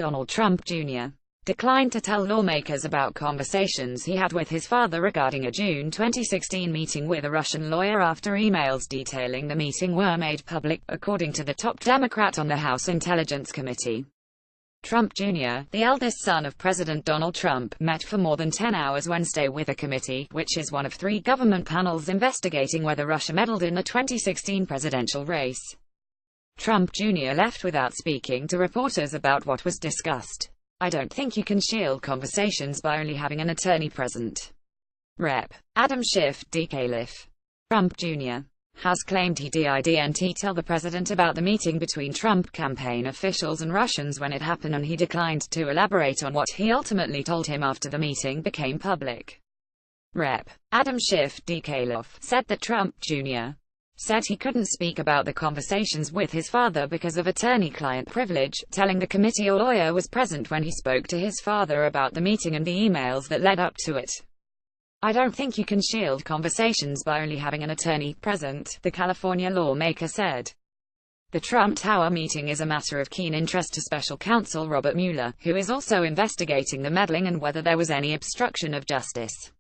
Donald Trump Jr. declined to tell lawmakers about conversations he had with his father regarding a June 2016 meeting with a Russian lawyer after emails detailing the meeting were made public, according to the top Democrat on the House Intelligence Committee. Trump Jr., the eldest son of President Donald Trump, met for more than 10 hours Wednesday with a committee, which is one of 3 government panels investigating whether Russia meddled in the 2016 presidential race. Trump Jr. left without speaking to reporters about what was discussed. "I don't think you can shield conversations by only having an attorney present." Rep. Adam Schiff, DK-Liff. Trump Jr. has claimed he didn't tell the president about the meeting between Trump campaign officials and Russians when it happened, and he declined to elaborate on what he ultimately told him after the meeting became public. Rep. Adam Schiff, DK-Liff, said that Trump Jr. said he couldn't speak about the conversations with his father because of attorney-client privilege, telling the committee a lawyer was present when he spoke to his father about the meeting and the emails that led up to it. "I don't think you can shield conversations by only having an attorney present," the California lawmaker said. The Trump Tower meeting is a matter of keen interest to special counsel Robert Mueller, who is also investigating the meddling and whether there was any obstruction of justice.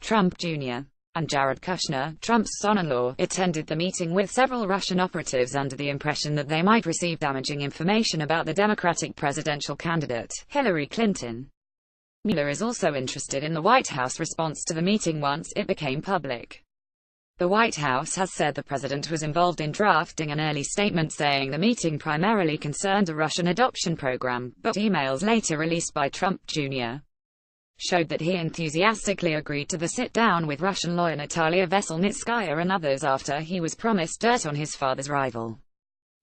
Trump Jr. and Jared Kushner, Trump's son-in-law, attended the meeting with several Russian operatives under the impression that they might receive damaging information about the Democratic presidential candidate, Hillary Clinton. Mueller is also interested in the White House response to the meeting once it became public. The White House has said the president was involved in drafting an early statement saying the meeting primarily concerned a Russian adoption program, but emails later released by Trump Jr. showed that he enthusiastically agreed to the sit-down with Russian lawyer Natalia Veselnitskaya and others after he was promised dirt on his father's rival.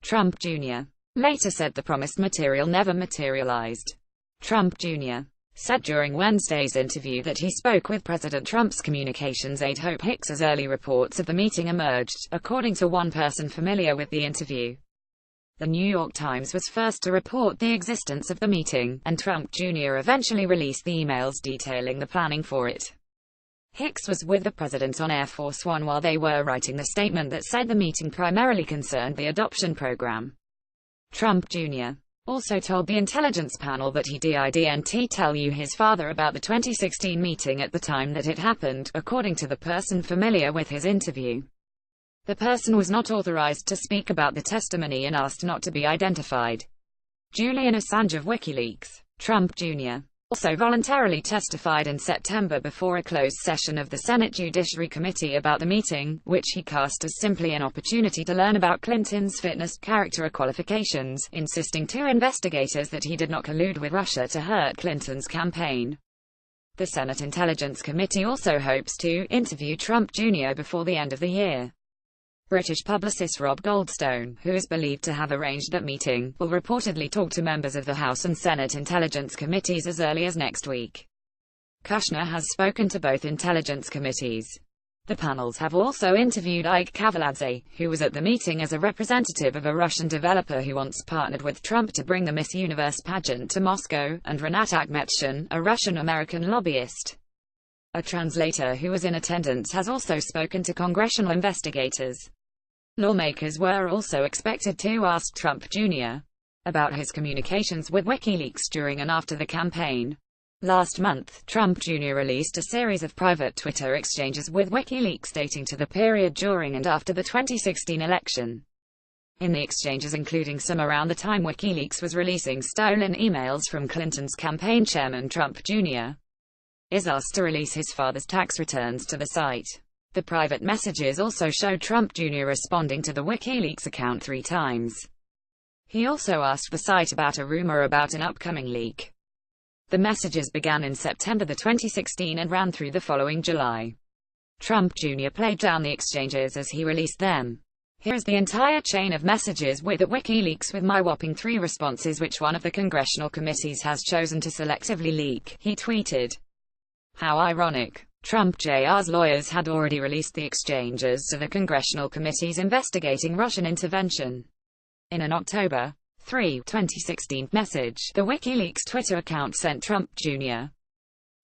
Trump Jr. later said the promised material never materialized. Trump Jr. said during Wednesday's interview that he spoke with President Trump's communications aide Hope Hicks as early reports of the meeting emerged, according to one person familiar with the interview. The New York Times was first to report the existence of the meeting, and Trump Jr. eventually released the emails detailing the planning for it. Hicks was with the president on Air Force One while they were writing the statement that said the meeting primarily concerned the adoption program. Trump Jr. also told the intelligence panel that he didn't tell his father about the 2016 meeting at the time that it happened, according to the person familiar with his interview. The person was not authorized to speak about the testimony and asked not to be identified. Julian Assange of WikiLeaks, Trump Jr., also voluntarily testified in September before a closed session of the Senate Judiciary Committee about the meeting, which he cast as simply an opportunity to learn about Clinton's fitness character qualifications, insisting to investigators that he did not collude with Russia to hurt Clinton's campaign. The Senate Intelligence Committee also hopes to interview Trump Jr. before the end of the year. British publicist Rob Goldstone, who is believed to have arranged that meeting, will reportedly talk to members of the House and Senate Intelligence Committees as early as next week. Kushner has spoken to both intelligence committees. The panels have also interviewed Ike Kavaladze, who was at the meeting as a representative of a Russian developer who once partnered with Trump to bring the Miss Universe pageant to Moscow, and Renat Akhmetshin, a Russian-American lobbyist. A translator who was in attendance has also spoken to congressional investigators. Lawmakers were also expected to ask Trump Jr. about his communications with WikiLeaks during and after the campaign. Last month, Trump Jr. released a series of private Twitter exchanges with WikiLeaks dating to the period during and after the 2016 election. In the exchanges, including some around the time WikiLeaks was releasing stolen emails from Clinton's campaign chairman, Trump Jr. is asked to release his father's tax returns to the site. The private messages also showed Trump Jr. responding to the WikiLeaks account 3 times. He also asked the site about a rumor about an upcoming leak. The messages began in September 2016 and ran through the following July. Trump Jr. played down the exchanges as he released them. "Here is the entire chain of messages with at WikiLeaks with my whopping 3 responses which one of the congressional committees has chosen to selectively leak," he tweeted. How ironic. Trump Jr.'s lawyers had already released the exchanges to the congressional committees investigating Russian intervention. In an October 3, 2016 message, the WikiLeaks Twitter account sent Trump Jr.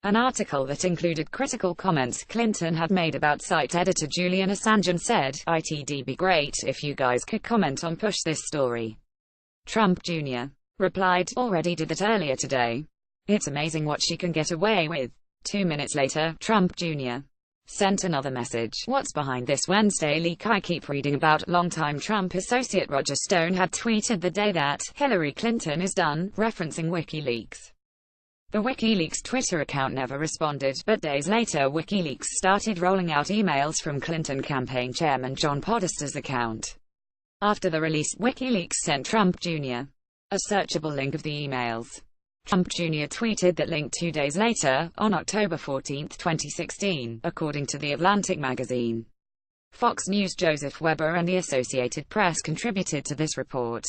an article that included critical comments Clinton had made about site editor Julian Assange and said, "It'd be great if you guys could comment on push this story." Trump Jr. replied, "Already did that earlier today. It's amazing what she can get away with." 2 minutes later, Trump Jr. sent another message. "What's behind this Wednesday leak I keep reading about?" Longtime Trump associate Roger Stone had tweeted the day that Hillary Clinton is done, referencing WikiLeaks. The WikiLeaks Twitter account never responded, but days later WikiLeaks started rolling out emails from Clinton campaign chairman John Podesta's account. After the release, WikiLeaks sent Trump Jr. a searchable link of the emails. Trump Jr. tweeted that link 2 days later, on October 14, 2016, according to The Atlantic magazine. Fox News' Joseph Weber and the Associated Press contributed to this report.